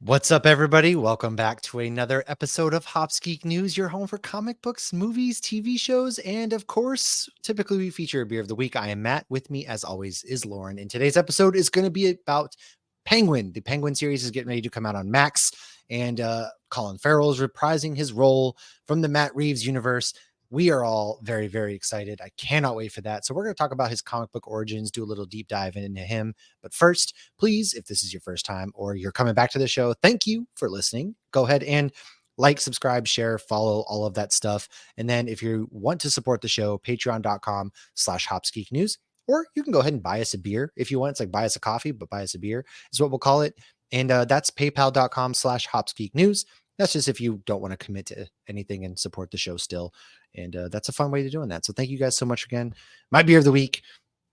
What's up, everybody? Welcome back to another episode of Hops Geek News, your home for comic books, movies, TV shows, and of course, typically we feature a beer of the week. I am Matt. With me, as always, is Lauren. And today's episode is going to be about Penguin. The Penguin series is getting ready to come out on Max, and Colin Farrell is reprising his role from the Matt Reeves universe. We are all very, very excited. I cannot wait for that. So we're going to talk about his comic book origins, do a little deep dive into him. But first, please, if this is your first time or you're coming back to the show, thank you for listening. Go ahead and like, subscribe, share, follow, all of that stuff. And then if you want to support the show, patreon.com/hopsgeeknews, or you can go ahead and buy us a beer if you want. It's like buy us a coffee, but buy us a beer is what we'll call it. And that's paypal.com/hopsgeeknews. That's just if you don't want to commit to anything and support the show still. And that's a fun way to doing that. So thank you guys so much again. My beer of the week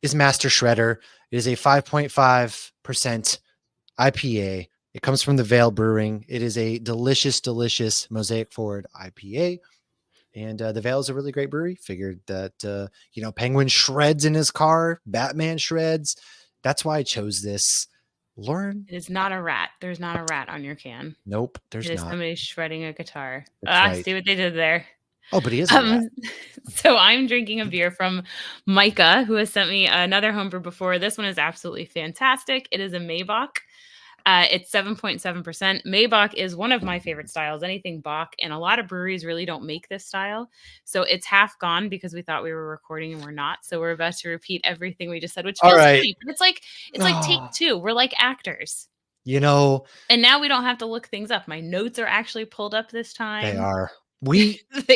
is Master Shredder. It is a 5.5% IPA. It comes from the Vale Brewing. It is a delicious, delicious Mosaic Forward IPA. And the Vale is a really great brewery. Figured that, Penguin shreds in his car. Batman shreds. That's why I chose this. Lauren? It is not a rat. There's not a rat on your can. Nope, there's not. It is not. somebody shredding a guitar. Right. See what they did there. Oh, but he is a rat. So I'm drinking a beer from Micah, who has sent me another homebrew before. This one is absolutely fantastic. It is a Maybach. It's 7.7%. Maybach is one of my favorite styles, anything Bach, and a lot of breweries really don't make this style. So it's half gone because we thought we were recording and we're not. So we're about to repeat everything we just said, which feels funny, but it's like take two. We're like actors. And now we don't have to look things up. My notes are actually pulled up this time. They are. We have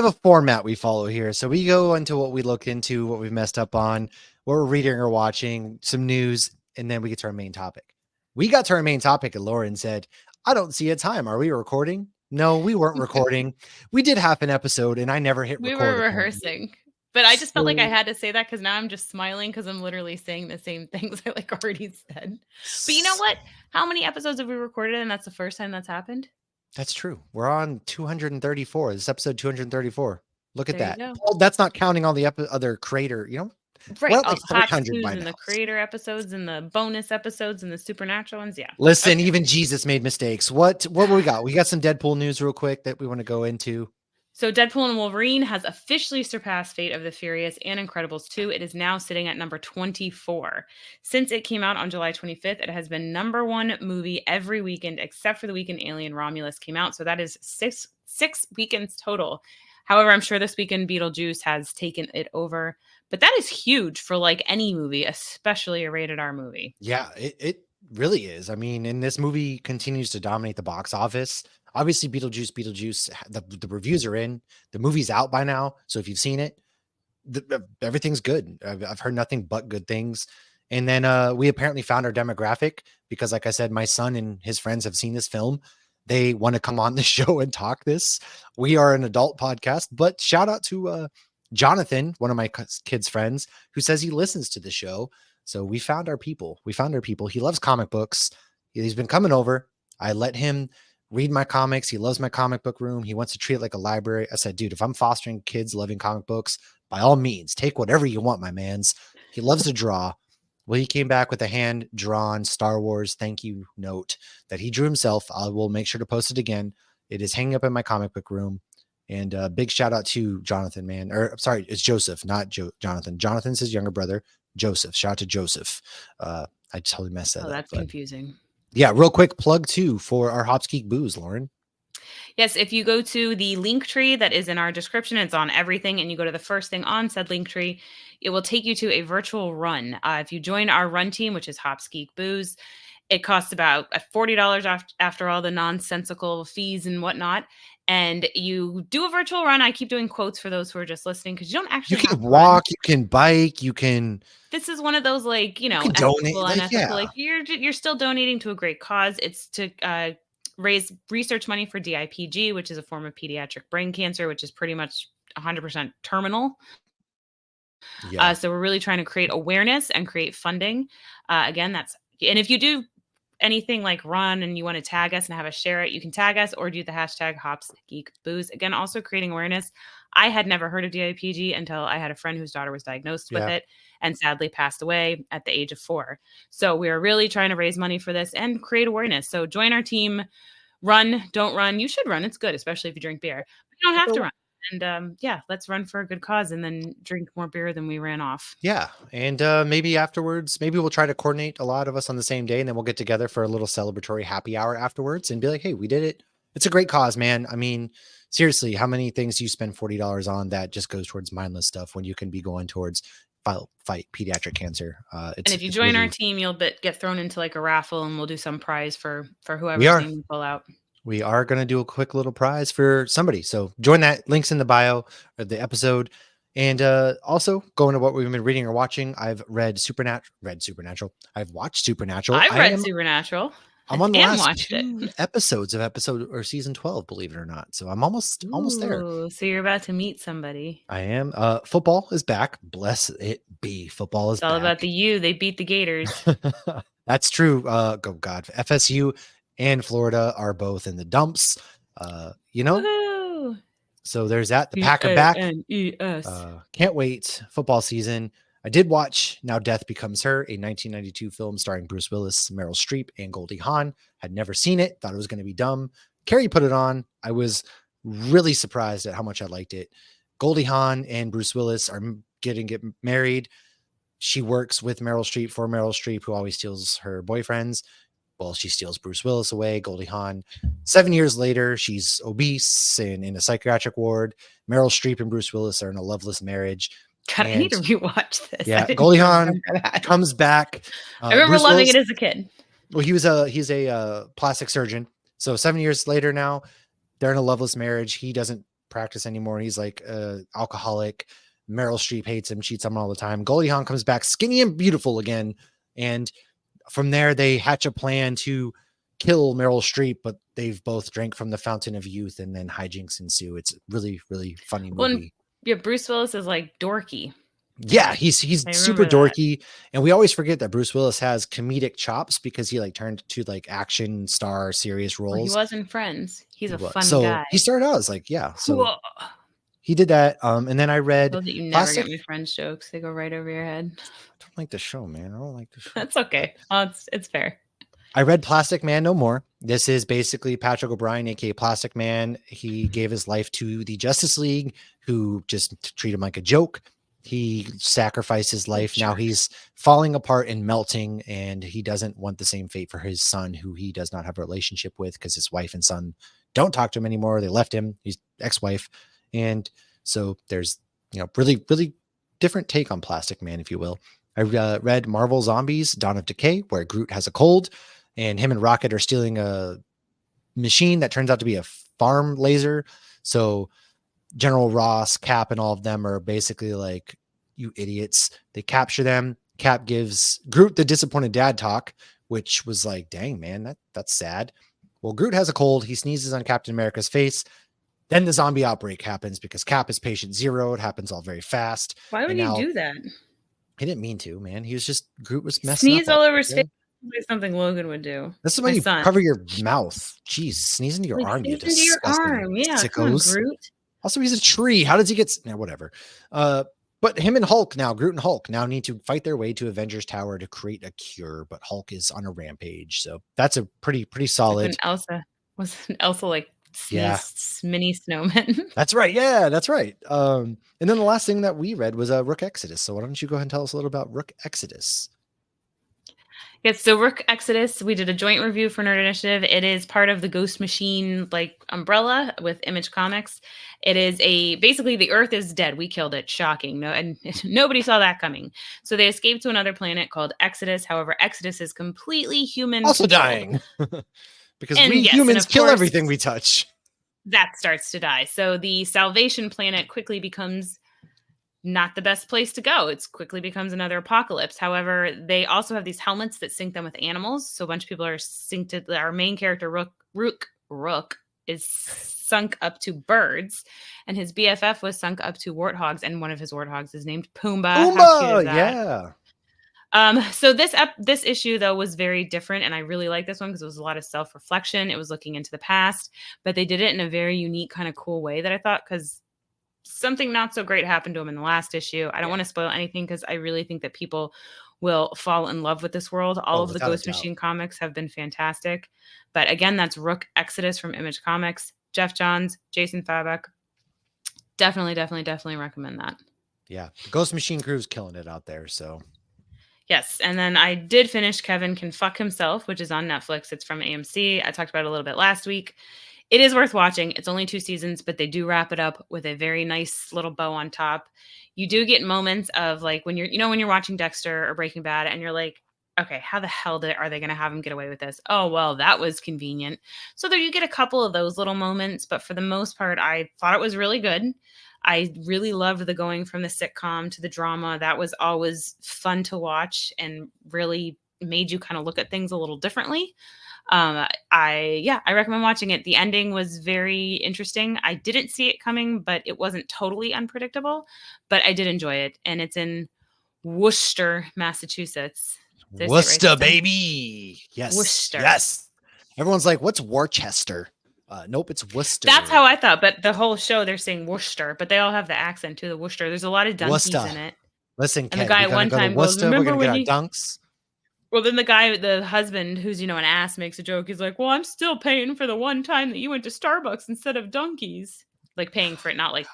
a format we follow here. So we go into what we look into, what we've messed up on, what we're reading or watching, some news, and then we get to our main topic. We got to our main topic and Lauren said, I don't see a time. Are we recording? No, we weren't recording. We did half an episode and I never hit record. We were rehearsing. But I just felt like I had to say that because now I'm just smiling because I'm literally saying the same things I already said. But you know what? How many episodes have we recorded and that's the first time that's happened? That's true. We're on 234. This is episode 234. Look at that. Well, that's not counting all the other creator, Right. All the Hops Geek and the creator episodes and the bonus episodes and the supernatural ones. Yeah. Listen, even Jesus made mistakes. What we got? We got some Deadpool news real quick that we want to go into. So Deadpool and Wolverine has officially surpassed Fate of the Furious and Incredibles 2. It is now sitting at number 24. Since it came out on July 25th, it has been number one movie every weekend except for the weekend Alien Romulus came out. So that is six weekends total. However, I'm sure this weekend Beetlejuice has taken it over. But that is huge for any movie, especially a rated R movie. Yeah, it really is. I mean, and this movie continues to dominate the box office. Obviously, Beetlejuice, the reviews are in. The movie's out by now. So if you've seen it, everything's good. I've heard nothing but good things. And then we apparently found our demographic because, like I said, my son and his friends have seen this film. They want to come on the show and talk this. We are an adult podcast, but shout out to Jonathan, one of my kids' friends, who says he listens to the show. So we found our people. He loves comic books. He's been coming over. I let him read my comics. He loves my comic book room. He wants to treat it like a library. I said, dude, if I'm fostering kids loving comic books, by all means, take whatever you want, my mans. He loves to draw. Well, he came back with a hand-drawn Star Wars thank you note that he drew himself. I will make sure to post it again. It is hanging up in my comic book room. And big shout out to Jonathan, man. Or sorry, it's Joseph, not Jonathan. Jonathan's his younger brother, Joseph. Shout out to Joseph. I totally messed that up. Oh, that's confusing. Yeah, real quick plug too for our Hops Geek booze, Lauren. Yes, if you go to the link tree that is in our description, it's on everything, and you go to the first thing on said link tree, it will take you to a virtual run. If you join our run team, which is Hops Geek Booze, it costs about $40 after all the nonsensical fees and whatnot. And you do a virtual run. I keep doing quotes for those who are just listening because you don't actually. You can walk, you can bike, you can. This is one of those ethical, donate, unethical. You're still donating to a great cause. It's to raise research money for DIPG, which is a form of pediatric brain cancer, which is pretty much 100% terminal. Yeah. So we're really trying to create awareness and create funding. Again, and if you do anything like run and you want to tag us and have us share it, you can tag us or do the hashtag Hops Geek Booze. Again, also creating awareness. I had never heard of DIPG until I had a friend whose daughter was diagnosed with it and sadly passed away at the age of 4. So we are really trying to raise money for this and create awareness. So join our team. Run, don't run. You should run. It's good, especially if you drink beer. But you don't have to run. And yeah, let's run for a good cause and then drink more beer than we ran off. Yeah. And maybe afterwards, maybe we'll try to coordinate a lot of us on the same day and then we'll get together for a little celebratory happy hour afterwards and be like, hey, we did it. It's a great cause, man. I mean, seriously, how many things do you spend $40 on that just goes towards mindless stuff when you can be going towards fight pediatric cancer? And if you join our team, you'll get thrown into like a raffle and we'll do some prize for whoever's name you pull out. We are going to do a quick little prize for somebody. So join that. Links in the bio of the episode. And also going to what we've been reading or watching. I've read Supernatural. I've watched Supernatural. I've read Supernatural. I'm on the last 2 episodes of season 12, believe it or not. So I'm almost there. So you're about to meet somebody. I am. Football is back. Bless it be. Football is back. It's all about the U. They beat the Gators. That's true. Oh God. FSU and Florida are both in the dumps. Woo-hoo! So there's that. The Pack are back. Can't wait. Football season. I did watch Now Death Becomes Her, a 1992 film starring Bruce Willis, Meryl Streep, and Goldie Hawn. Had never seen it. Thought it was going to be dumb. Carrie put it on. I was really surprised at how much I liked it. Goldie Hawn and Bruce Willis are getting married. She works with Meryl Streep for Meryl Streep, who always steals her boyfriends. Well, she steals Bruce Willis away, Goldie Hawn. 7 years later, she's obese and in a psychiatric ward. Meryl Streep and Bruce Willis are in a loveless marriage. God, I need to rewatch this. Yeah, Goldie Hawn comes back. I remember Bruce loving Willis, it as a kid. Well, he's a plastic surgeon. So 7 years later now, they're in a loveless marriage. He doesn't practice anymore. He's like alcoholic. Meryl Streep hates him, cheats on him all the time. Goldie Hawn comes back skinny and beautiful again. And from there, they hatch a plan to kill Meryl Streep, but they've both drank from the fountain of youth and then hijinks ensue. It's really, really funny movie. Yeah, Bruce Willis is like dorky. Yeah, he's super dorky. And we always forget that Bruce Willis has comedic chops because he like turned to like action star serious roles. Well, he was in Friends. He's a fun so guy. He started out as like, yeah. So whoa. He did that. And then I read that you never get me Friends jokes. They go right over your head. I don't like the show, man. I don't like the show. That's okay. It's fair. I read Plastic Man No More. This is basically Patrick O'Brien, aka Plastic Man. He gave his life to the Justice League, who just treat him like a joke. He sacrificed his life. Now he's falling apart and melting, and he doesn't want the same fate for his son, who he does not have a relationship with because his wife and son don't talk to him anymore. They left him. He's ex-wife. And so there's, really, really different take on Plastic Man, if you will. I read Marvel Zombies, Dawn of Decay, where Groot has a cold and him and Rocket are stealing a machine that turns out to be a farm laser. So General Ross, Cap, and all of them are basically like, you idiots. They capture them. Cap gives Groot the disappointed dad talk, which was like, dang, man, that's sad. Well, Groot has a cold. He sneezes on Captain America's face. Then the zombie outbreak happens because Cap is patient zero. It happens all very fast. Why would he do that? He didn't mean to, man. Groot was messing up. Sneeze all over his face. Something Logan would do. This is when you cover your mouth. Jeez, sneeze into your arm. Sneeze into your arm. Yeah, come on, Groot. Also, he's a tree. How does he get? Whatever. But him and Hulk now, Groot and Hulk now need to fight their way to Avengers Tower to create a cure. But Hulk is on a rampage, so that's a pretty solid. Wasn't Elsa like mini snowman? That's right. Yeah, that's right. And then the last thing that we read was Rook Exodus. So why don't you go ahead and tell us a little about Rook Exodus? Yes, so Rook Exodus, we did a joint review for Nerd Initiative. It is part of the Ghost Machine like umbrella with Image Comics. It is basically the Earth is dead. We killed it. Shocking. And nobody saw that coming. So they escaped to another planet called Exodus. However, Exodus is completely human. Also dying. Because we humans kill everything we touch. That starts to die. So the Salvation planet quickly becomes not the best place to go. It quickly becomes another apocalypse. However, they also have these helmets that sync them with animals. So a bunch of people are synced. Our main character, Rook, is sunk up to birds, and his BFF was sunk up to warthogs, and one of his warthogs is named Pumbaa. Pumbaa, yeah. So this issue though was very different, and I really like this one because it was a lot of self-reflection. It was looking into the past, but they did it in a very unique, kind of cool way that I thought, because something not so great happened to him in the last issue. I don't Yeah. want to spoil anything because I really think that people will fall in love with this world. All Oh, of the without a Ghost doubt. Machine comics have been fantastic. But again, that's Rook Exodus from Image Comics. Geoff Johns, Jason Fabok. Definitely recommend that. Yeah. The Ghost Machine crew's killing it out there. So Yes, and then I did finish Kevin Can Fuck Himself, which is on Netflix. It's from AMC. I talked about it a little bit last week. It is worth watching. It's only 2 seasons, but they do wrap it up with a very nice little bow on top. You do get moments of like when when you're watching Dexter or Breaking Bad and you're like, okay, how the hell are they going to have him get away with this? Oh, well, that was convenient. So there you get a couple of those little moments, but for the most part, I thought it was really good. I really loved the going from the sitcom to the drama. That was always fun to watch and really made you kind of look at things a little differently. I recommend watching it. The ending was very interesting. I didn't see it coming, but it wasn't totally unpredictable. But I did enjoy it, and it's in Worcester, Massachusetts. Did I say it right Worcester, this time? baby. Yes. Worcester. Yes. Everyone's like, what's Worcester? Nope, it's Worcester. That's how I thought. But the whole show, they're saying Worcester, but they all have the accent too. The Worcester. There's a lot of donkeys Worcester. in it. Listen, And the Ken, guy we're at gonna one go to time goes, Worcester. We're "Remember gonna get when our he?" dunks. Well, then the husband, who's an ass, makes a joke. He's like, "Well, I'm still paying for the one time that you went to Starbucks instead of donkeys." Like paying for it, not like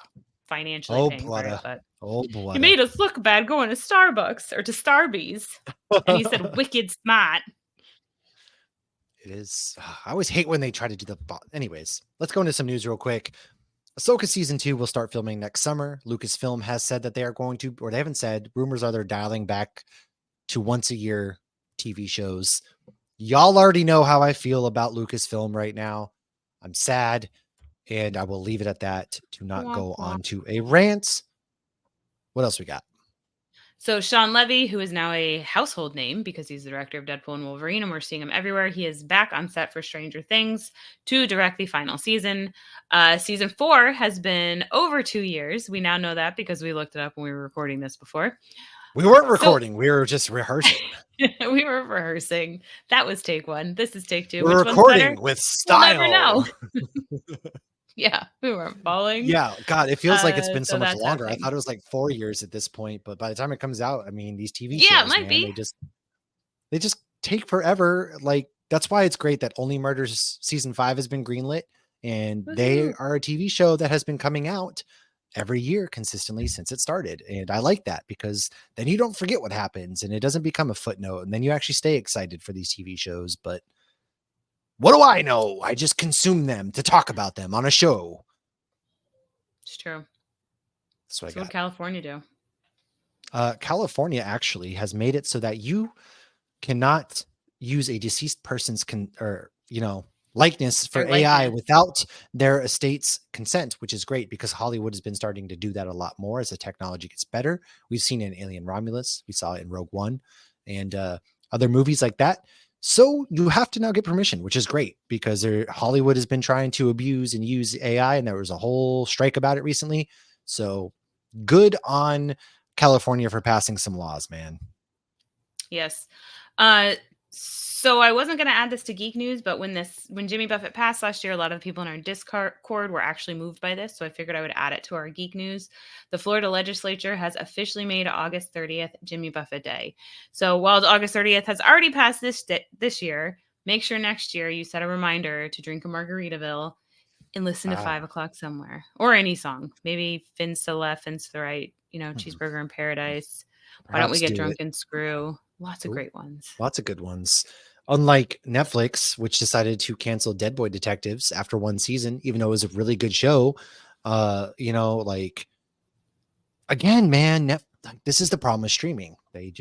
financially Oh, paying for it, brother. but Oh, he brother. made us look bad going to Starbucks or to Starbies, and he said, "Wicked smart." It is. I always hate when they try to do the. Anyways, let's go into some news real quick. Ahsoka season 2 will start filming next summer. Lucasfilm has said that they are going to, or they haven't said. Rumors are they're dialing back to once a year TV shows. Y'all already know how I feel about Lucasfilm right now. I'm sad, and I will leave it at that to not Womp go womp. on to a rant. What else we got? So Sean Levy, who is now a household name because he's the director of Deadpool and Wolverine, and we're seeing him everywhere. He is back on set for Stranger Things to direct the final season. Season 4 has been over 2 years. We now know that because we looked it up when we were recording this before. We weren't So recording. We were just rehearsing. we were rehearsing. That was take 1. This is take 2. We're Which one's better? recording with We'll never style. know. Yeah, we weren't falling. Yeah, God, it feels like it's been so So much that's longer. I happening. thought it was like 4 years at this point, but by the time it comes out, I mean, these TV Yeah, it shows, might man, be. they just take forever. Like that's why it's great that Only Murders season 5 has been greenlit, and they Woohoo. are a TV show that has been coming out every year consistently since it started. And I like that because then you don't forget what happens and it doesn't become a footnote, and then you actually stay excited for these TV shows. But what do I know? I just consume them to talk about them on a show. It's true. That's what So I what got. California do? California actually has made it so that you cannot use a deceased person's likeness for Their AI likeness. without their estate's consent, which is great because Hollywood has been starting to do that a lot more as the technology gets better. We've seen it in Alien Romulus, we saw it in Rogue One, and other movies like that. So you have to now get permission, which is great because Hollywood has been trying to abuse and use AI, and there was a whole strike about it recently. So good on California for passing some laws, man. Yes. So I wasn't going to add this to Geek News, but when Jimmy Buffett passed last year, a lot of the people in our Discord were actually moved by this, so I figured I would add it to our Geek News. The Florida legislature has officially made August 30th Jimmy Buffett Day. So while August 30th has already passed this year, make sure next year you set a reminder to drink a Margaritaville and listen to 5 o'clock somewhere, or any song. Maybe Fins to the Left, Fins to the Right, Cheeseburger in Paradise. Why don't we Perhaps get do drunk it. and screw? Lots of Ooh, great ones. lots of good ones. Unlike Netflix, which decided to cancel Dead Boy Detectives after one season, even though it was a really good show. Again, man, this is the problem with streaming. They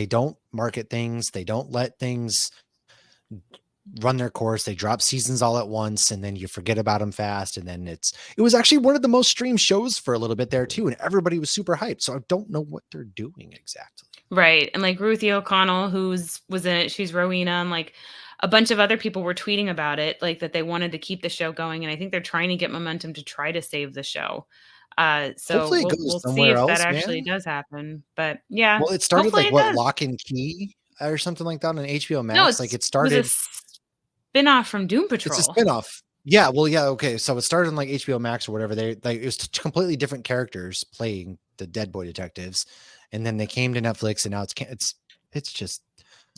don't market things. They don't let things run their course. They drop seasons all at once, and then you forget about them fast. And then it was actually one of the most streamed shows for a little bit there too, and everybody was super hyped. So I don't know what they're doing exactly. Right. And like Ruthie O'Connell, was in it, she's Rowena, and like a bunch of other people were tweeting about it, like that they wanted to keep the show going. And I think they're trying to get momentum to try to save the show. So Hopefully it goes we'll see somewhere if that else, actually man. does happen. But yeah, Well, it started hopefully like it what, does. Lock and Key or something like that on HBO No, Max. Like it it was a started. spin-off from Doom It's a Patrol. spinoff. Yeah, well, yeah, okay. So it started on like HBO Max or whatever. They like it was completely different characters playing the Dead Boy detectives, and then they came to Netflix, and now it's just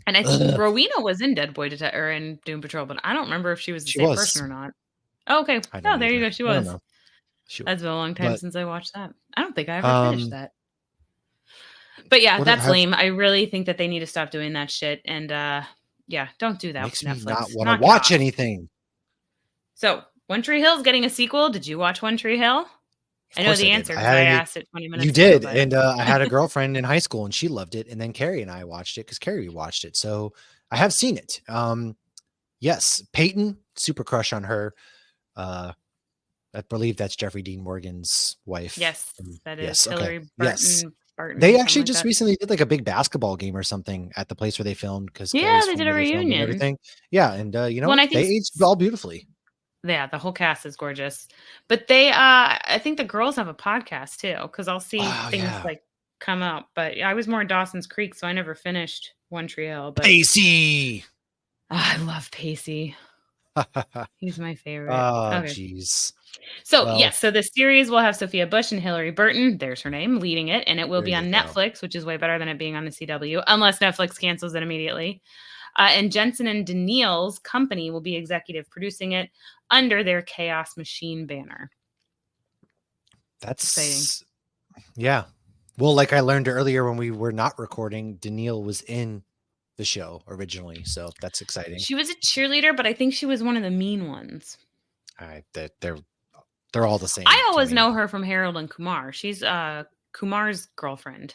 And I think ugh. Rowena was in Dead Boy or in Doom Patrol, but I don't remember if she was the She same person was. or not. Oh, okay. I don't No, there you either. go. She I don't was. know. She was. That's been a long time But since I watched that. I don't think I ever finished um, that. But yeah, what that's have lame. I really think that they need to stop doing that shit. And yeah, don't do that, makes me not Netflix. want to Knock it watch off. anything. So One Tree Hill's getting a sequel. Did you watch One Tree Hill? Of I know course I the did. answer because I asked it 20 You minutes ago, did, but and I had a girlfriend in high school, and she loved it. And then Carrie and I watched it because Carrie watched it, so I have seen it. Yes, Peyton, super crush on her. Uh, I believe that's Jeffrey Dean Morgan's wife. yes, that is Yes, okay, Hillary yes. Barton, They something actually like just that. recently did like a big basketball game or something at the place where they filmed because Yeah, Carrie's they from did a where they filmed and reunion. everything. Yeah, and you know Well, and what? I They think aged all beautifully. yeah, the whole cast is gorgeous. But they I think the girls have a podcast too, because I'll see Wow, things yeah. like come up. But yeah, I was more in Dawson's Creek, so I never finished One Tree Hill. But Pacey. I love Pacey. He's my favorite. Oh, Okay. jeez. So Well, yes, so the series will have Sophia Bush and Hillary Burton, there's her name, leading it, and it will there be you on go. Netflix, which is way better than it being on the CW, unless Netflix cancels it immediately. And Jensen and Daniil's company will be executive producing it under their Chaos Machine banner. Exciting. That's yeah. Well, like I learned earlier when we were not recording, Daniil was in the show originally, so that's exciting. She was a cheerleader, but I think she was one of the mean ones. All right, they're all the same. I to always me. know her from Harold and Kumar. She's Kumar's girlfriend.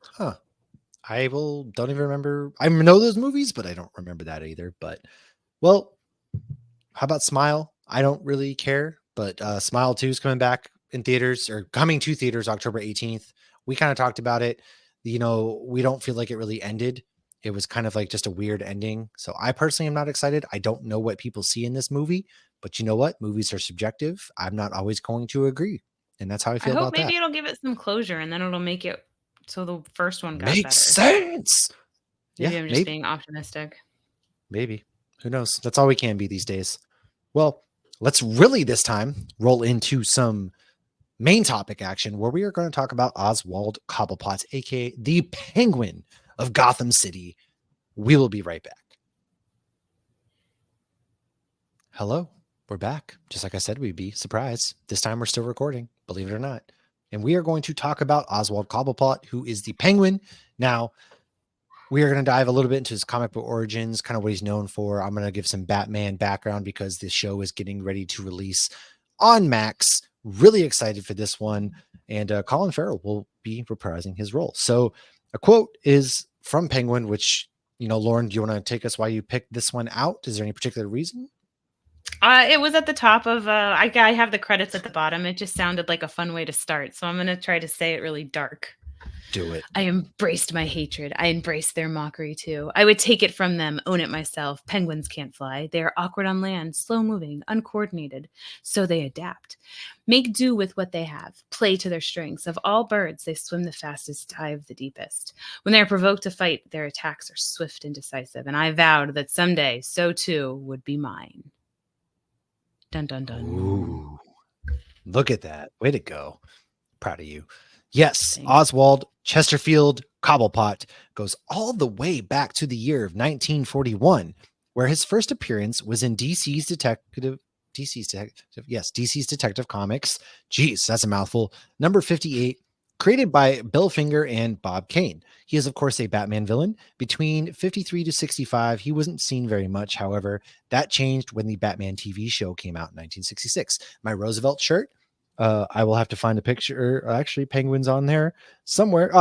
Huh. Don't even remember. I know those movies, but I don't remember that either. But well, how about Smile? I don't really care, but Smile 2 is coming back in theaters or coming to theaters October 18th. We kind of talked about it. You know, we don't feel like it really ended. It was kind of like just a weird ending. So I personally am not excited. I don't know what people see in this movie, but you know what? Movies are subjective. I'm not always going to agree. And that's how I I feel hope about maybe that. it'll give it some closure and then it'll make it so the first one got Makes better. sense. Maybe Yeah, I'm just maybe. being optimistic. Maybe. Who knows? That's all we can be these days. Well, let's really this time roll into some main topic action where we are going to talk about Oswald Cobblepot, aka the Penguin of Gotham City. We will be right back. Hello, we're back. Just like I said, we'd be surprised. This time we're still recording, believe it or not. And we are going to talk about Oswald Cobblepot, who is the Penguin. Now, we are going to dive a little bit into his comic book origins, kind of what he's known for. I'm going to give some Batman background because the show is getting ready to release on Max. Really excited for this one. And Colin Farrell will be reprising his role. So a quote is from Penguin, which, you know, Lauren, do you want to take us why you picked this one out? Is there any particular reason? It was at the top of, I have the credits at the bottom. It just sounded like a fun way to start. So I'm going to try to say it really dark. Do it. I embraced my hatred. I embraced their mockery too. I would take it from them, own it myself. Penguins can't fly. They are awkward on land, slow moving, uncoordinated. So they adapt. Make do with what they have. Play to their strengths. Of all birds, they swim the fastest, dive the deepest. When they are provoked to fight, their attacks are swift and decisive. And I vowed that someday, so too would be mine. Dun dun dun. Ooh, look at that. Way to go. Proud of you. Yes, Thanks. Oswald Chesterfield Cobblepot goes all the way back to the year of 1941, where his first appearance was in DC's Detective Comics. Jeez, that's a mouthful. Number 58, created by Bill Finger and Bob Kane. He is, of course, a Batman villain. Between 53 to 65, he wasn't seen very much. However, that changed when the Batman TV show came out in 1966. My Roosevelt shirt, I will have to find a picture. Actually, Penguin's on there somewhere.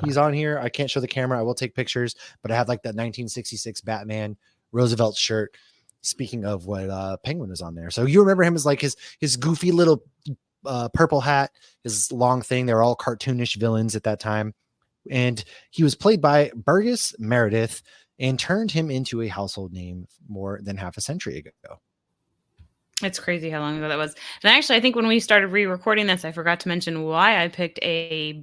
He's on here. I can't show the camera. I will take pictures, but I have like that 1966 Batman Roosevelt shirt. Speaking of what Penguin was on there. So you remember him as like his goofy little purple hat, his long thing. They were all cartoonish villains at that time. And he was played by Burgess Meredith and turned him into a household name more than half a century ago. It's crazy how long ago that was. And actually, I think when we started re-recording this, I forgot to mention why I picked a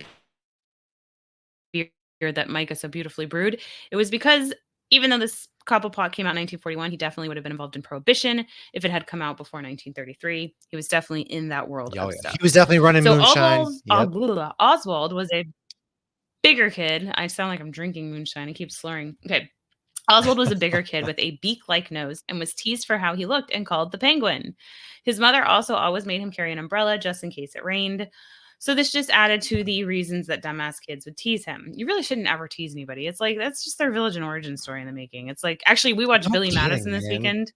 beer that Micah so beautifully brewed. It was because even though this Cobblepot came out in 1941, he definitely would have been involved in Prohibition if it had come out before 1933. He was definitely in that world Oh of yeah, he stuff. was definitely running So moonshine. Yep. Oswald was a bigger kid. I sound like I'm drinking moonshine. I keep slurring. Okay. Oswald was a bigger kid with a beak like nose and was teased for how he looked and called the penguin. His mother also always made him carry an umbrella just in case it rained. So this just added to the reasons that dumbass kids would tease him. You really shouldn't ever tease anybody. It's like that's just their village and origin story in the making. It's like actually we watched No Billy Madison kidding, this man. weekend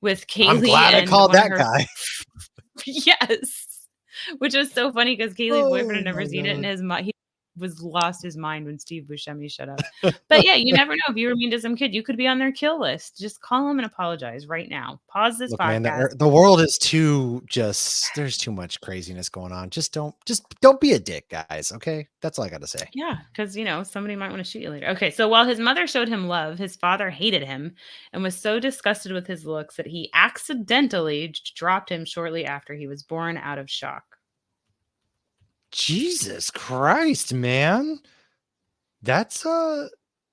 with I'm Kaylee glad I and called one of that her guy. yes. Which was so funny because Kaylee's boyfriend Oh had never my seen it and god. he was lost his mind when Steve Buscemi shut up. But yeah, you never know. If you were mean to some kid, you could be on their kill list. Just call them and apologize right now. Pause this Look, man, podcast. the world is there's too much craziness going on. Just don't be a dick, guys. Okay, that's all I got to say. Yeah, because somebody might want to shoot you later. Okay, so while his mother showed him love, his father hated him and was so disgusted with his looks that he accidentally dropped him shortly after he was born out of shock. Jesus Christ, man. That's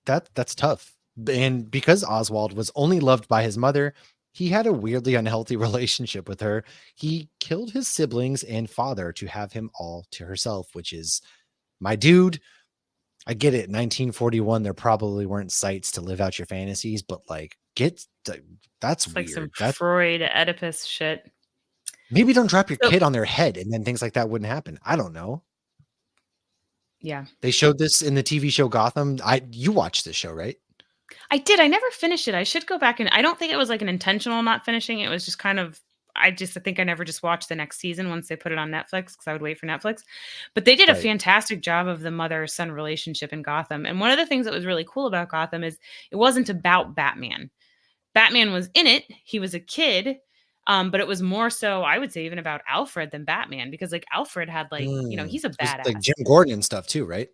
that's tough. And because Oswald was only loved by his mother, he had a weirdly unhealthy relationship with her. He killed his siblings and father to have him all to herself, which is my dude. I get it. 1941, there probably weren't sites to live out your fantasies, but like, that's It's like some weird. That Freud Oedipus shit. maybe don't drop your So kid on their head, and then things like that wouldn't happen. I don't know. yeah. They showed this in the TV show Gotham. You watched this show, right? I did. I never finished it. I should go back and I don't think it was like an intentional not finishing. It was just kind of I think I never just watched the next season once they put it on Netflix because I would wait for Netflix. But they did a Right. fantastic job of the mother-son relationship in Gotham. And one of the things that was really cool about Gotham is it wasn't about Batman. Batman was in it. He was a kid. But it was more so, I would say, even about Alfred than Batman, because like Alfred had he's a There's like badass. Jim Gordon and stuff too, right?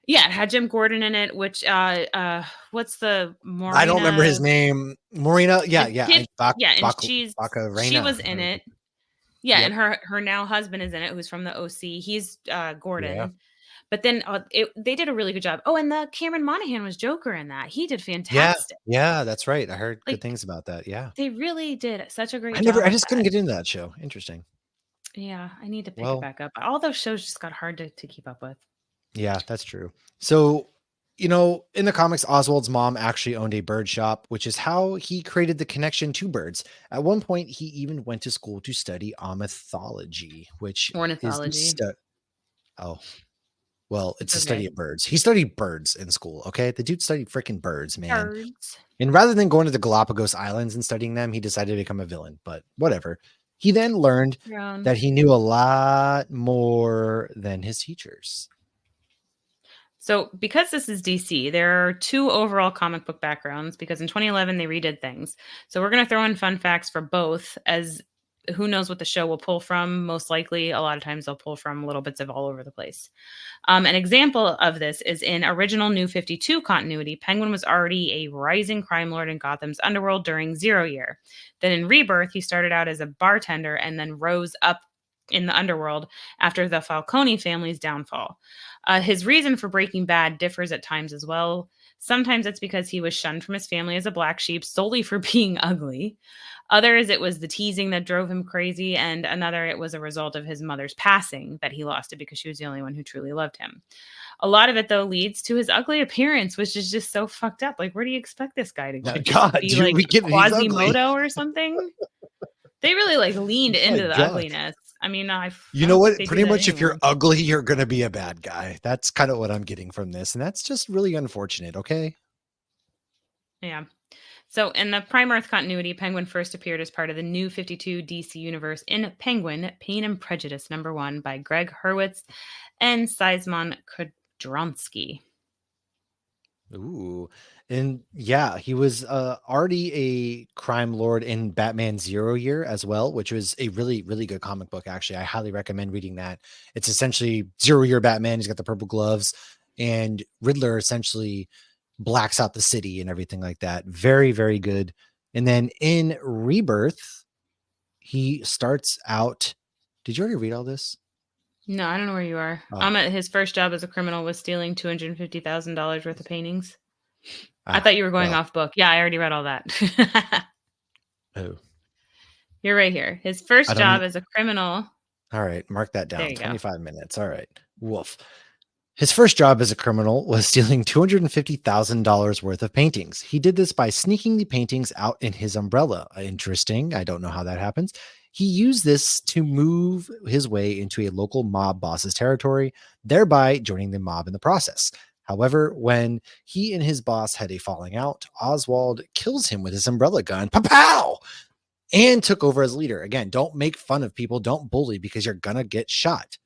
Yeah, it had Jim Gordon in it, which what's the I don't remember his Morena name. Marina. Yeah, the yeah. kid yeah, and Baka she Reina. was in it. Yeah, Yep. and her now husband is in it, who's from the OC. He's Yeah. Gordon. But then they did a really good job. Oh, and the Cameron Monaghan was Joker in that. He did Yeah. fantastic. Yeah. That's right. I heard good Like things about that. Yeah. they really did such a great job I with just couldn't that. get into that show. Interesting. Yeah, I need to pick it Well, back up. All those shows just got hard to keep up with. yeah, that's true. So, in the comics, Oswald's mom actually owned a bird shop, which is how he created the connection to birds. At one point, he even went to school to study ornithology, which is Ornithology. oh, well, it's It's a study okay. of birds. He studied birds in school. Okay. The dude studied freaking birds, man. Birds. And rather than going to the Galapagos Islands and studying them, he decided to become a villain, but whatever. He then learned Brown. that he knew a lot more than his teachers. So, because this is DC, there are two overall comic book backgrounds because in 2011 they redid things. So, we're going to throw in fun facts for both, as who knows what the show will pull from. Most likely, a lot of times they'll pull from little bits of all over the place. An example of this is in original New 52 continuity, Penguin was already a rising crime lord in Gotham's underworld during Zero Year. Then in Rebirth, he started out as a bartender and then rose up in the underworld after the Falcone family's downfall. His reason for breaking bad differs at times as well. Sometimes it's because he was shunned from his family as a black sheep solely for being ugly. Others, it was the teasing that drove him crazy. And another, it was a result of his mother's passing that he lost it because she was the only one who truly loved him. A lot of it, though, leads to his ugly appearance, which is just so fucked up. Like, where do you expect this guy to go? Just God, be dude, like we get he's ugly. Quasimodo or something? They really leaned My into the God. ugliness. I mean, I You know don't think what? they do Pretty that much if you're anymore. ugly, you're going to be a bad guy. That's kind of what I'm getting from this. And that's just really unfortunate. Okay. Yeah. So, in the Prime Earth continuity, Penguin first appeared as part of the New 52 DC universe in Penguin, Pain and Prejudice #1 by Greg Hurwitz and Sizemon Kudronsky. Ooh. And yeah, he was already a crime lord in Batman Zero Year as well, which was a really, really good comic book. Actually, I highly recommend reading that. It's essentially Zero Year Batman. He's got the purple gloves, and Riddler essentially blacks out the city and everything like that. Very, very good. And then in Rebirth, He starts out. Did you already read all this? No, I don't know where you are. Oh, His first job as a criminal was stealing $250,000 worth of paintings. I ah, thought you were going well, off book. Yeah, I already read all that. oh, You're right here. His I first don't. job as a criminal. All right, mark that There down. you go. 25 minutes. All right. Woof. His first job as a criminal was stealing $250,000 worth of paintings. He did this by sneaking the paintings out in his umbrella. Interesting. I don't know how that happens. He used this to move his way into a local mob boss's territory, thereby joining the mob in the process. However, when he and his boss had a falling out, Oswald kills him with his umbrella gun. Pow! And took over as leader. Again, don't make fun of people. Don't bully because you're going to get shot.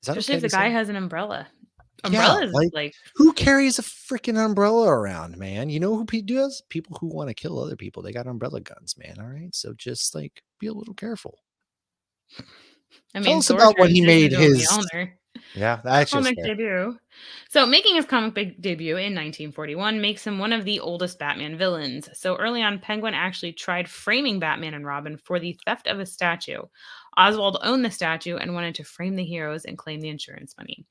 Is that Especially okay if the to guy say? has an umbrella. Yeah, Umbrella is like like, who carries a freaking umbrella around, man? You know who does? People who want to kill other people. They got umbrella guns, man. All right, so just like be a little careful. I Tell mean, us Thor about when he transitioned made to a his. Mjolnir. Yeah, that actually is Comic fair. debut. So, making his comic book debut in 1941 makes him one of the oldest Batman villains. So, early on, Penguin actually tried framing Batman and Robin for the theft of a statue. Oswald owned the statue and wanted to frame the heroes and claim the insurance money.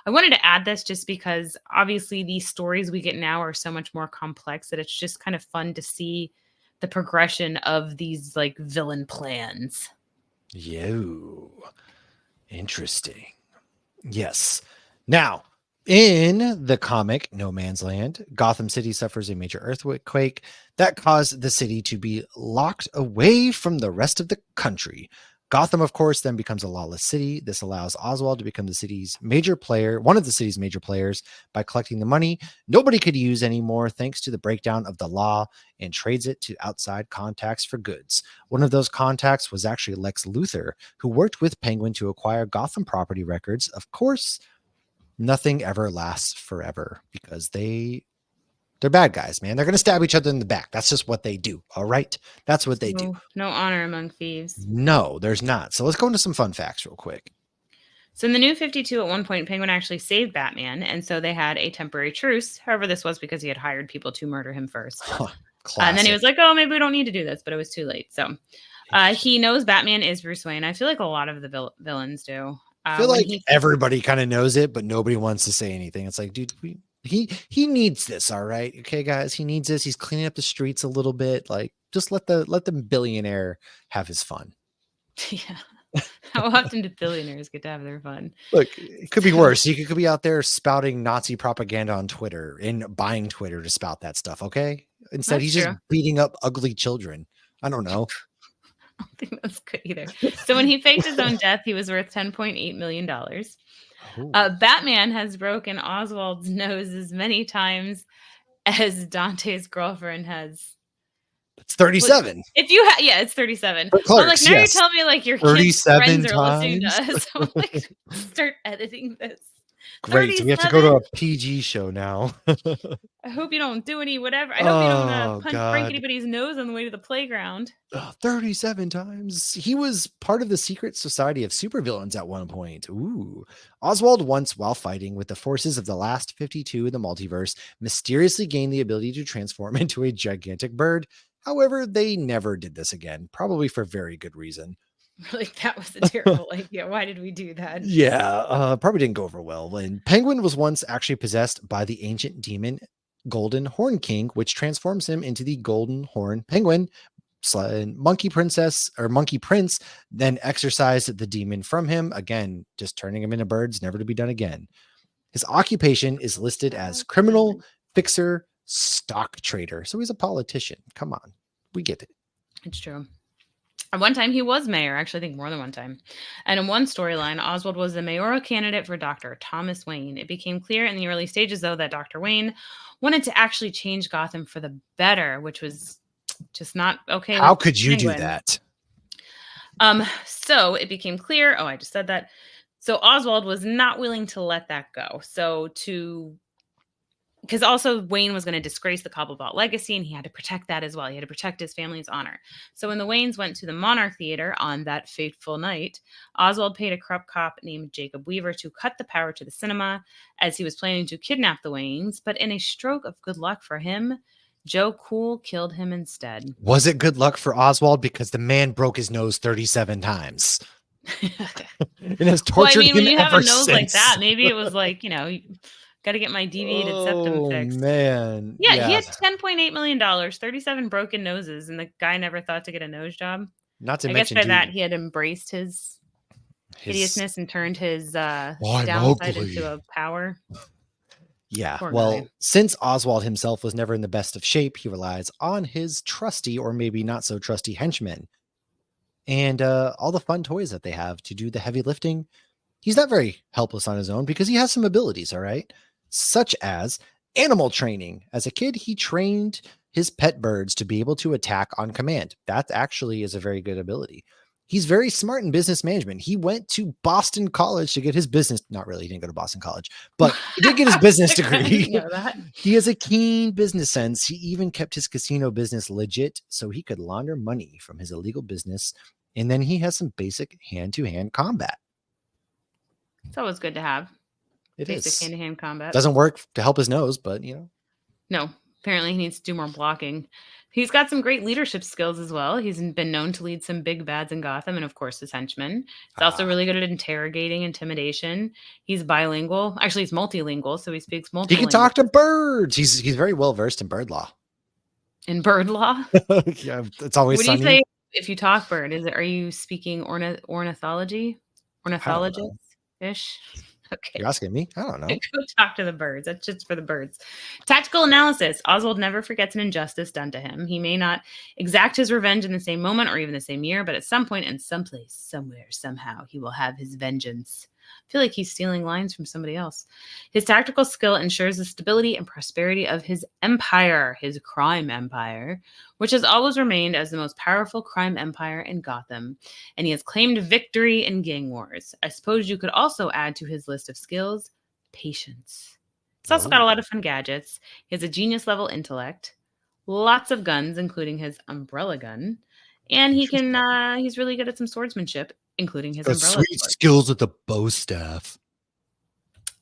I wanted to add this just because obviously these stories we get now are so much more complex that it's just kind of fun to see the progression of these like villain plans. Yo, interesting. Yes. Now, in the comic No Man's Land, Gotham City suffers a major earthquake that caused the city to be locked away from the rest of the country. Gotham, of course, then becomes a lawless city. This allows Oswald to become the city's major player, one of the city's major players, by collecting the money nobody could use anymore thanks to the breakdown of the law, and trades it to outside contacts for goods. One of those contacts was actually Lex Luthor, who worked with Penguin to acquire Gotham property records. Of course, nothing ever lasts forever because they're bad guys, man. They're going to stab each other in the back. That's just what they do. All right. That's what they do. No honor among thieves. No, there's not. So let's go into some fun facts real quick. So in the New 52, at one point, Penguin actually saved Batman, and so they had a temporary truce. However, this was because he had hired people to murder him first. Huh, And then he classic. was like, oh, maybe we don't need to do this, but it was too late. So he knows Batman is Bruce Wayne. I feel like a lot of the villains do. I feel like everybody kind of knows it, but nobody wants to say anything. It's like, dude, he needs this. All right. Okay, guys, he needs this. He's cleaning up the streets a little bit. Like, just let the billionaire have his fun. Yeah. How often do billionaires get to have their fun? Look, it could be worse. You could be out there spouting Nazi propaganda on Twitter and buying Twitter to spout that stuff. Okay. Instead, That's he's true. just beating up ugly children. I don't know. I don't think that's good either. So when he faked his own death, he was worth $10.8 million. Batman has broken Oswald's nose as many times as Dante's girlfriend has. It's 37. If you yeah, it's 37. For I'm like, Clerks, now you're yes. telling me like your kids' 37 friends are listening to times. us. I'm like, start editing this. Great. So we have to go to a PG show now. I hope you don't do any whatever. I hope you don't break anybody's nose on the way to the playground. 37 times. He was part of the secret society of supervillains at one point. Ooh. Oswald once, while fighting with the forces of the last 52 in the multiverse, mysteriously gained the ability to transform into a gigantic bird. However, they never did this again, probably for very good reason. Like, that was a terrible idea. Why did we do that? Yeah, probably didn't go over well. And Penguin was once actually possessed by the ancient demon Golden Horn King, which transforms him into the Golden Horn Penguin. Monkey Princess or Monkey Prince then exorcised the demon from him, again, just turning him into birds, never to be done again. His occupation is listed as criminal, fixer, stock trader. So he's a politician. Come on, we get it. It's true. At one time, he was mayor. Actually, I think more than one time. And in one storyline, Oswald was the mayoral candidate for Dr. Thomas Wayne. It became clear in the early stages, though, that Dr. Wayne wanted to actually change Gotham for the better, which was just not okay. How could you do that? So it became clear. Oh, I just said that. So Oswald was not willing to let that go. Because also Wayne was going to disgrace the Cobblepot legacy, and he had to protect that as well. He had to protect his family's honor. So when the Waynes went to the Monarch Theater on that fateful night, Oswald paid a corrupt cop named Jacob Weaver to cut the power to the cinema, as he was planning to kidnap the Waynes. But in a stroke of good luck for him, Joe Cool killed him instead. Was it good luck for Oswald? Because the man broke his nose 37 times and has Well, I tortured mean, when him you have a ever nose like since. that, maybe it was like, got to get my deviated septum Oh, fixed. man. Yeah, he Yeah. had $10.8 million, 37 broken noses, and the guy never thought to get a nose job. Not to I guess mention, by that dude, he had embraced his hideousness and turned his I'm downside ugly. into a power. Yeah. Poor Well, guy. since Oswald himself was never in the best of shape, he relies on his trusty or maybe not so trusty henchmen and all the fun toys that they have to do the heavy lifting. He's not very helpless on his own because he has some abilities, all right, such as animal training. As a kid, he trained his pet birds to be able to attack on command. That actually is a very good ability. He's very smart in business management. He went to Boston College to get his business. Not really, he didn't go to Boston College, but he did get his business I didn't degree. know that. He has a keen business sense. He even kept his casino business legit so he could launder money from his illegal business. And then he has some basic hand-to-hand combat. It's always good to have It basic is. hand-to-hand combat. Doesn't work to help his nose, but No, apparently he needs to do more blocking. He's got some great leadership skills as well. He's been known to lead some big bads in Gotham and, of course, his henchmen. He's also really good at interrogating, intimidation. He's bilingual. Actually, he's multilingual, so he speaks he multiple can talk to languages. birds. He's very well versed in bird law. In bird law? Yeah, it's always What do you sunny. say if you talk bird? Are you speaking ornithology? I don't know. Ornithologist-ish? Okay. You're asking me? I don't know. Go talk to the birds. That's just for the birds. Tactical analysis. Oswald never forgets an injustice done to him. He may not exact his revenge in the same moment or even the same year, but at some point in some place, somewhere, somehow, he will have his vengeance. I feel like he's stealing lines from somebody else. His tactical skill ensures the stability and prosperity of his empire, his crime empire, which has always remained as the most powerful crime empire in Gotham. And he has claimed victory in gang wars. I suppose you could also add to his list of skills patience. He's also got a lot of fun gadgets. He has a genius level intellect, lots of guns, including his umbrella gun, and he's really good at some swordsmanship, including his umbrella sword. Skills with the bow staff.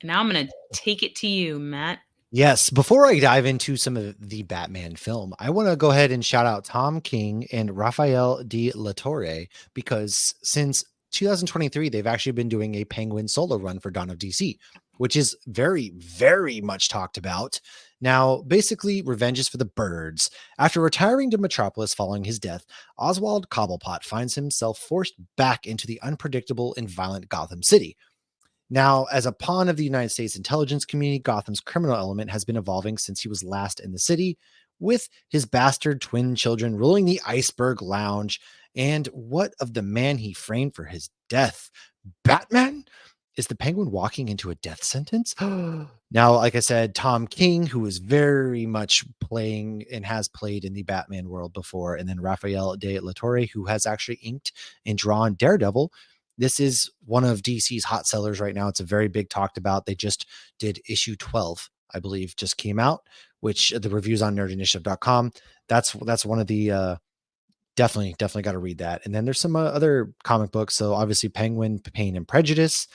Now I'm gonna take it to you, Matt. Yes. Before I dive into some of the Batman film, I want to go ahead and shout out Tom King and Rafael de la Torre because since 2023, they've actually been doing a Penguin solo run for Dawn of DC, which is very, very much talked about. Now, basically, revenge is for the birds. After retiring to Metropolis following his death, Oswald Cobblepot finds himself forced back into the unpredictable and violent Gotham City. Now, as a pawn of the United States intelligence community, Gotham's criminal element has been evolving since he was last in the city, with his bastard twin children ruling the Iceberg Lounge. And what of the man he framed for his death? Batman? Is the Penguin walking into a death sentence? Now, like I said, Tom King, who is very much playing and has played in the Batman world before, and then Rafael de la Torre, who has actually inked and drawn Daredevil. This is one of DC's hot sellers right now. It's a very big talked about. They just did issue 12, I believe, just came out, which the reviews on nerdinitiative.com. That's one of the definitely got to read that. And then there's some other comic books. So obviously Penguin, Pain and Prejudice,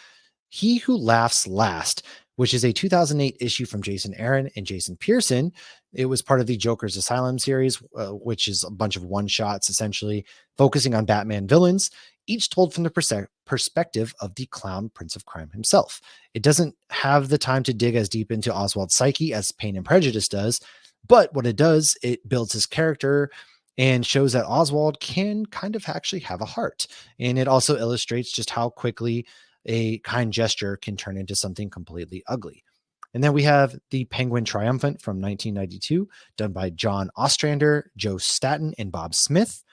He Who Laughs Last, which is a 2008 issue from Jason Aaron and Jason Pearson. It was part of the Joker's Asylum series, which is a bunch of one-shots, essentially focusing on Batman villains, each told from the perspective of the clown Prince of Crime himself. It doesn't have the time to dig as deep into Oswald's psyche as Pain and Prejudice does, but what it does, it builds his character and shows that Oswald can kind of actually have a heart. And it also illustrates just how quickly a kind gesture can turn into something completely ugly. And then we have the Penguin Triumphant from 1992, done by John Ostrander, Joe Staton, and Bob Smith.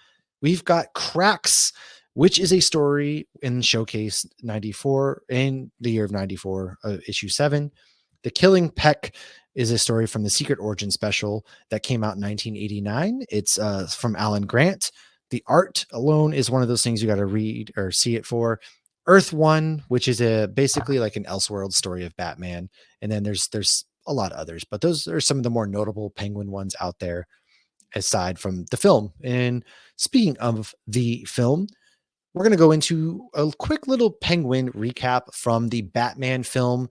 We've got Cracks, which is a story in Showcase 94, in the year of 94, issue 7. The Killing Peck is a story from the Secret Origin special that came out in 1989. It's from Alan Grant. The art alone is one of those things you got to read or see it for. Earth One, which is basically like an Elseworld story of Batman. And then there's a lot of others, but those are some of the more notable Penguin ones out there aside from the film. And speaking of the film, we're going to go into a quick little Penguin recap from the Batman film.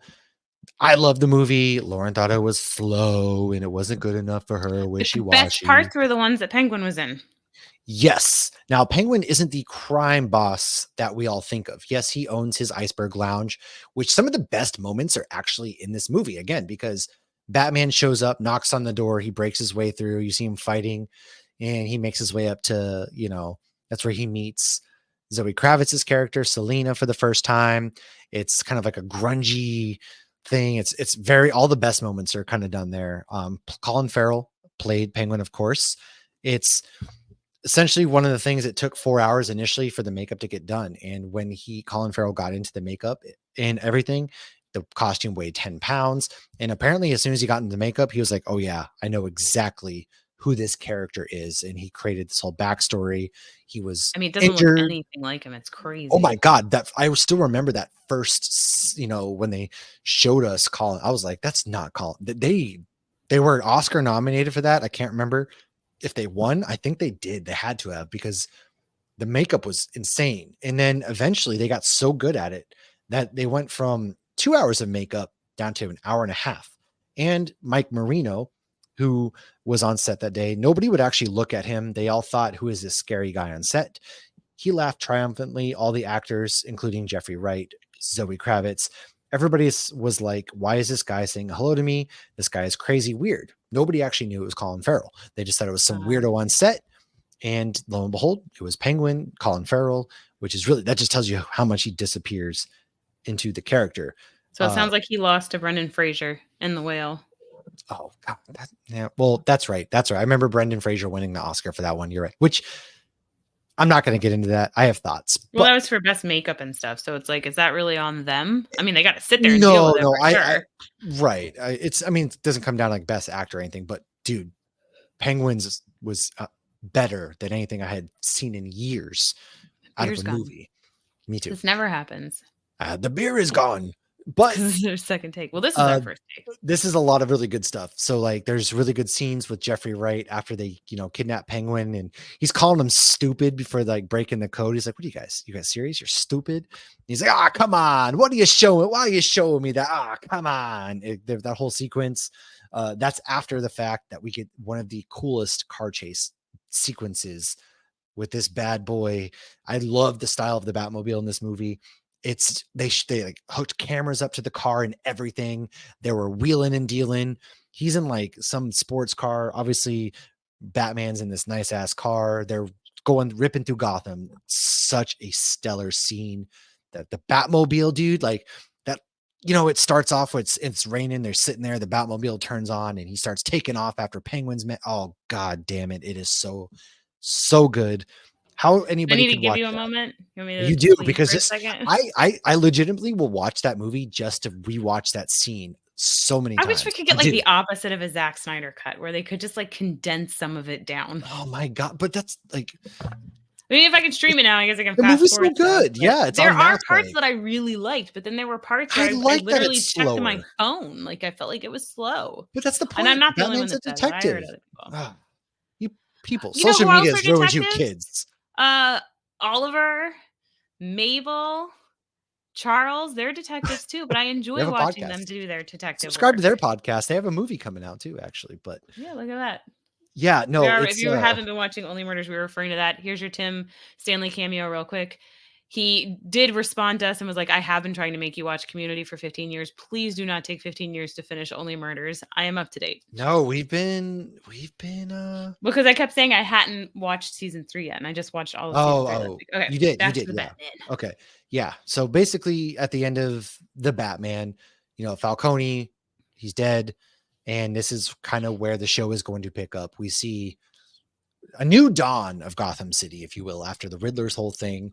I love the movie. Lauren thought it was slow and it wasn't good enough for her. But the best Wishy-washy. parts were the ones that Penguin was in. Yes. Now, Penguin isn't the crime boss that we all think of. Yes, he owns his iceberg lounge, which some of the best moments are actually in this movie again, because Batman shows up, knocks on the door, he breaks his way through. You see him fighting, and he makes his way up to, that's where he meets Zoe Kravitz's character, Selena, for the first time. It's kind of like a grungy thing. It's very, all the best moments are kind of done there. Colin Farrell played Penguin, of course. It's essentially one of the things that took 4 hours initially for the makeup to get done. And when Colin Farrell got into the makeup and everything, the costume weighed 10 pounds. And apparently as soon as he got into the makeup, he was like, oh yeah, I know exactly who this character is. And he created this whole backstory. He was It doesn't injured. look anything like him. It's crazy. Oh my God. That I still remember that first, when they showed us Colin, I was like, that's not Colin. They were Oscar nominated for that. I can't remember if they won. I think they did. They had to have, because the makeup was insane. And then eventually they got so good at it that they went from 2 hours of makeup down to an hour and a half. And Mike Marino, who was on set that day, nobody would actually look at him. They all thought, who is this scary guy on set? He laughed triumphantly. All the actors, including Jeffrey Wright, Zoe Kravitz, everybody was like, why is this guy saying hello to me? This guy is crazy weird. Nobody actually knew it was Colin Farrell. They just thought it was some weirdo on set. And lo and behold, it was Penguin, Colin Farrell, which is really, that just tells you how much he disappears into the character. So it sounds like he lost to Brendan Fraser in The Whale. Oh, God. Yeah. Well, that's right. That's right. I remember Brendan Fraser winning the Oscar for that one. You're right. Which I'm not going to get into that. I have thoughts. Well, that was for best makeup and stuff. So it's like, is that really on them? I mean, they got to sit there and deal with it. Sure. Right. It doesn't come down to like best actor or anything, but dude, Penguins was better than anything I had seen in years out of a movie. Me too. This never happens. The beer is gone. But this is their second take. Well, this is our first take. This is a lot of really good stuff. So like there's really good scenes with Jeffrey Wright after they, kidnap Penguin, and he's calling him stupid before like breaking the code. He's like, what are you guys serious? You're stupid. And he's like, come on. What are you showing? Why are you showing me that? Come on. That whole sequence. That's after the fact that we get one of the coolest car chase sequences with this bad boy. I love the style of the Batmobile in this movie. They like hooked cameras up to the car and everything. They were wheeling and dealing. He's in like some sports car. Obviously, Batman's in this nice ass car. They're ripping through Gotham. Such a stellar scene. That the Batmobile, dude, like that. It starts off with it's raining. They're sitting there. The Batmobile turns on and he starts taking off after Penguin's met. Oh God damn it! It is so good. How anybody I need to give you a moment. You do, because I legitimately will watch that movie just to rewatch that scene so many times. I wish we could get like the opposite of a Zack Snyder cut where they could just like condense some of it down. Oh my God. But that's like, maybe if I can stream it now, I guess I can. The movie's so good. Yeah. There are parts that I really liked, but then there were parts where I literally checked my phone. Like I felt like it was slow. But that's the point. And I'm not the only one that's detective. You people, social media has ruined you kids. Oliver, Mabel, Charles, they're detectives too, but I enjoy watching them do their detective Subscribe work. to their podcast. They have a movie coming out too, actually. But yeah, look at that. Yeah, no. If you haven't been watching Only Murders, we were referring to that. Here's your Tim Stanley cameo real quick. He did respond to us and was like, I have been trying to make you watch Community for 15 years. Please do not take 15 years to finish Only Murders. I am up to date. No, we've been because I kept saying I hadn't watched season 3 yet, and I just watched all of season 3. Okay, you did. Yeah. Batman. Okay. Yeah. So basically at the end of the Batman, Falcone, he's dead. And this is kind of where the show is going to pick up. We see a new dawn of Gotham City, if you will, after the Riddler's whole thing.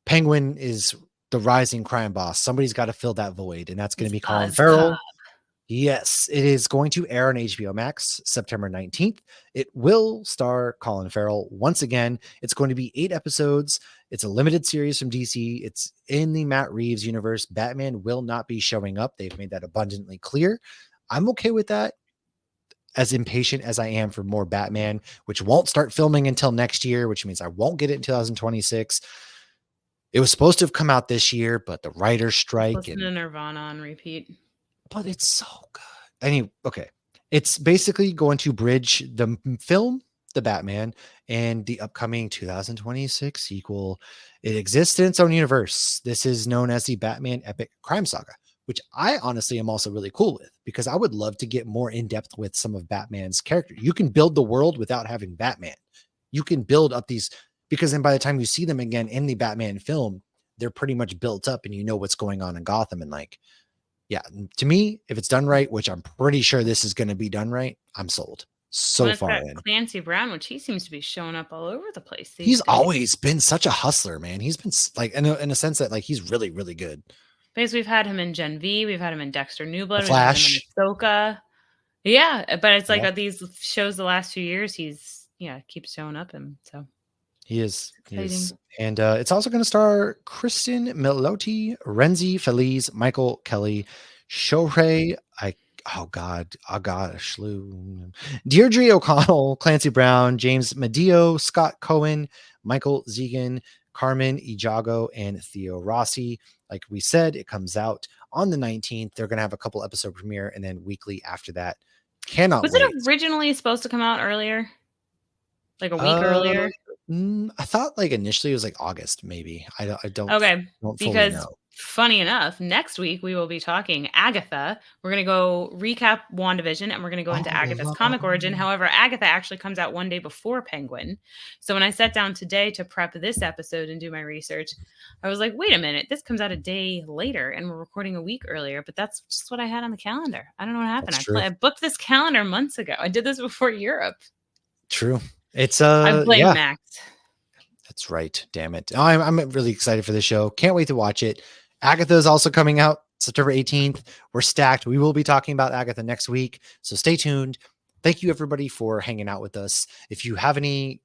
Penguin is the rising crime boss. Somebody's got to fill that void, and that's going to be Colin Farrell. Yes, it is going to air on HBO Max September 19th. It will star Colin Farrell once again. It's going to be 8 episodes. It's a limited series from DC. It's in the Matt Reeves universe. Batman will not be showing up. They've made that abundantly clear. I'm okay with that. As impatient as I am for more Batman, which won't start filming until next year, which means I won't get it in 2026. It was supposed to have come out this year, but the writer's strike. Listen to Nirvana on repeat. but it's so good. Okay. It's basically going to bridge the film, The Batman, and the upcoming 2026 sequel. It exists in its own universe. This is known as the Batman Epic Crime Saga, which I honestly am also really cool with, because I would love to get more in depth with some of Batman's characters. You can build the world without having Batman. You can build up these, because then by the time you see them again in the Batman film, they're pretty much built up and you know what's going on in Gotham. And like, yeah, to me, if it's done right, which I'm pretty sure this is going to be done right, I'm sold. So Well, it's far got in. Clancy Brown, which he seems to be showing up all over the place. He's These days. always been such a hustler, man. He's been like, in a sense that like he's really, really good. Because we've had him in Gen V, we've had him in Dexter New Blood, The we've had him Flash. in Ahsoka. Yeah, but it's like Yeah. these shows the last few years, he's keeps showing up, and so He is. He is. exciting. And it's also going to star Kristen Milotti, Renzi Feliz, Michael Kelly, Shohei, Shlu, Deirdre O'Connell, Clancy Brown, James Medeo, Scott Cohen, Michael Zegan, Carmen Ijago, and Theo Rossi. Like we said, it comes out on the 19th. They're going to have a couple episode premiere, and then weekly after that. Cannot Was wait. it originally supposed to come out earlier? Like a week earlier? I thought like initially it was like August, maybe. I don't Okay, fully because know. funny enough, next week we will be talking Agatha. We're going to go recap WandaVision, and we're going to go into Agatha's comic origin. However, Agatha actually comes out one day before Penguin. So when I sat down today to prep this episode and do my research, I was like, wait a minute, this comes out a day later and we're recording a week earlier, but that's just what I had on the calendar. I don't know what happened. I booked this calendar months ago. I did this before Europe. True. It's I blame yeah. Max. That's right. Damn it. I'm really excited for this show. Can't wait to watch it. Agatha is also coming out September 18th. We're stacked. We will be talking about Agatha next week. So stay tuned. Thank you everybody for hanging out with us. If you have any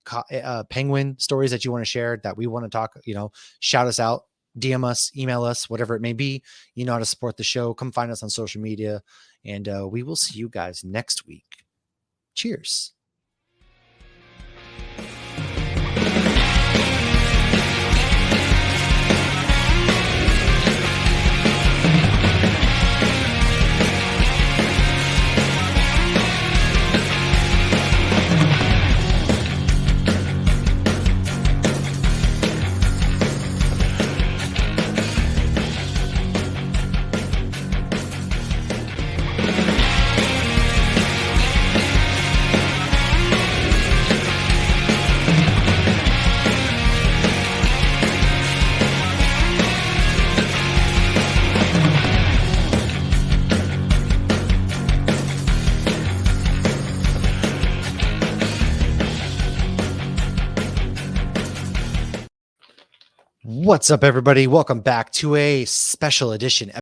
Penguin stories that you want to share that we want to talk, shout us out, DM us, email us, whatever it may be. You know how to support the show. Come find us on social media, and we will see you guys next week. Cheers. What's up, everybody? Welcome back to a special edition